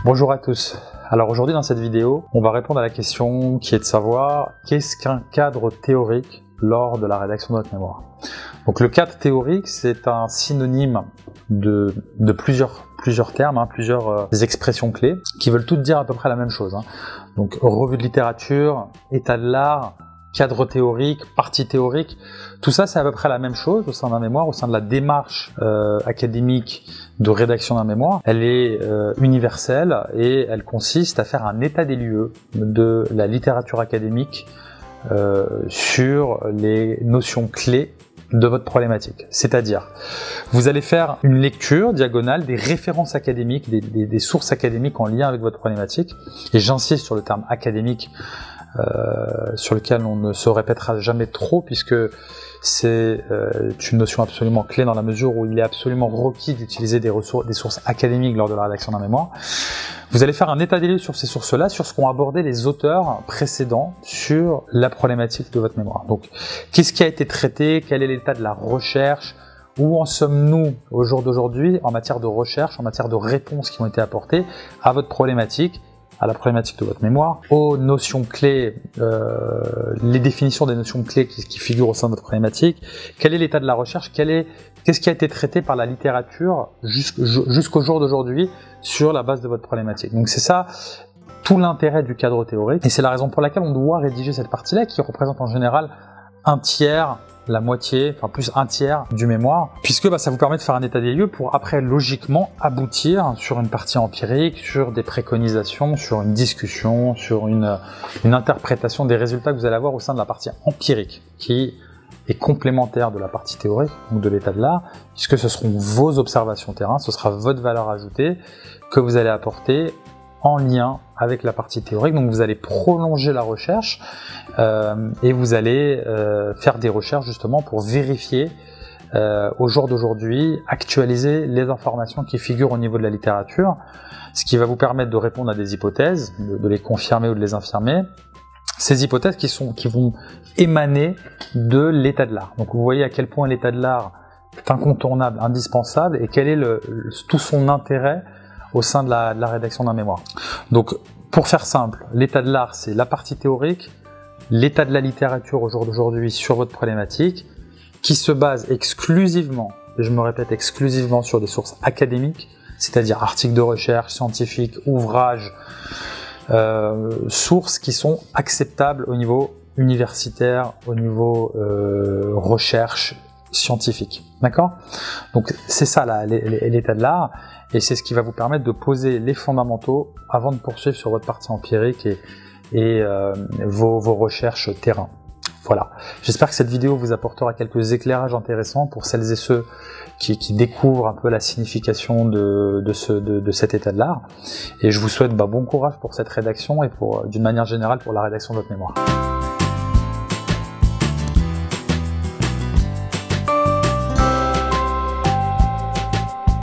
Bonjour à tous. Alors aujourd'hui dans cette vidéo, on va répondre à la question qui est de savoir qu'est-ce qu'un cadre théorique lors de la rédaction de notre mémoire. Donc le cadre théorique, c'est un synonyme de plusieurs termes, plusieurs expressions clés qui veulent toutes dire à peu près la même chose. Donc revue de littérature, état de l'art, cadre théorique, partie théorique, tout ça c'est à peu près la même chose au sein d'un mémoire, au sein de la démarche académique de rédaction d'un mémoire. Elle est universelle et elle consiste à faire un état des lieux de la littérature académique sur les notions clés de votre problématique. C'est-à-dire, vous allez faire une lecture diagonale des références académiques, des sources académiques en lien avec votre problématique, et j'insiste sur le terme académique, sur lequel on ne se répétera jamais trop puisque c'est une notion absolument clé dans la mesure où il est absolument requis d'utiliser des sources académiques lors de la rédaction d'un mémoire. Vous allez faire un état des lieux sur ces sources-là, sur ce qu'ont abordé les auteurs précédents sur la problématique de votre mémoire. Donc, qu'est-ce qui a été traité? Quel est l'état de la recherche? Où en sommes-nous au jour d'aujourd'hui en matière de recherche, en matière de réponses qui ont été apportées à votre problématique, à la problématique de votre mémoire, aux notions clés, les définitions des notions clés qui figurent au sein de votre problématique, quel est l'état de la recherche, qu'est-ce qui a été traité par la littérature jusqu'au jour d'aujourd'hui sur la base de votre problématique. Donc c'est ça tout l'intérêt du cadre théorique, et c'est la raison pour laquelle on doit rédiger cette partie-là qui représente en général un tiers, la moitié, enfin plus un tiers du mémoire, puisque ça vous permet de faire un état des lieux pour après logiquement aboutir sur une partie empirique, sur des préconisations, sur une discussion, sur une interprétation des résultats que vous allez avoir au sein de la partie empirique, qui est complémentaire de la partie théorique, donc de l'état de l'art, puisque ce seront vos observations terrain, ce sera votre valeur ajoutée que vous allez apporter en lien avec la partie théorique. Donc vous allez prolonger la recherche et vous allez faire des recherches justement pour vérifier au jour d'aujourd'hui, actualiser les informations qui figurent au niveau de la littérature, ce qui va vous permettre de répondre à des hypothèses, de les confirmer ou de les infirmer. Ces hypothèses qui vont émaner de l'état de l'art. Donc vous voyez à quel point l'état de l'art est incontournable, indispensable, et quel est tout son intérêt au sein de la rédaction d'un mémoire. Donc, pour faire simple, l'état de l'art, c'est la partie théorique, l'état de la littérature au jour d'aujourd'hui sur votre problématique, qui se base exclusivement, et je me répète exclusivement, sur des sources académiques, c'est-à-dire articles de recherche, scientifiques, ouvrages, sources qui sont acceptables au niveau universitaire, au niveau recherche scientifique. D'accord? Donc, c'est ça l'état de l'art. Et c'est ce qui va vous permettre de poser les fondamentaux avant de poursuivre sur votre partie empirique et vos recherches terrain. Voilà. J'espère que cette vidéo vous apportera quelques éclairages intéressants pour celles et ceux qui découvrent un peu la signification de cet état de l'art. Et je vous souhaite bon courage pour cette rédaction et d'une manière générale pour la rédaction de votre mémoire.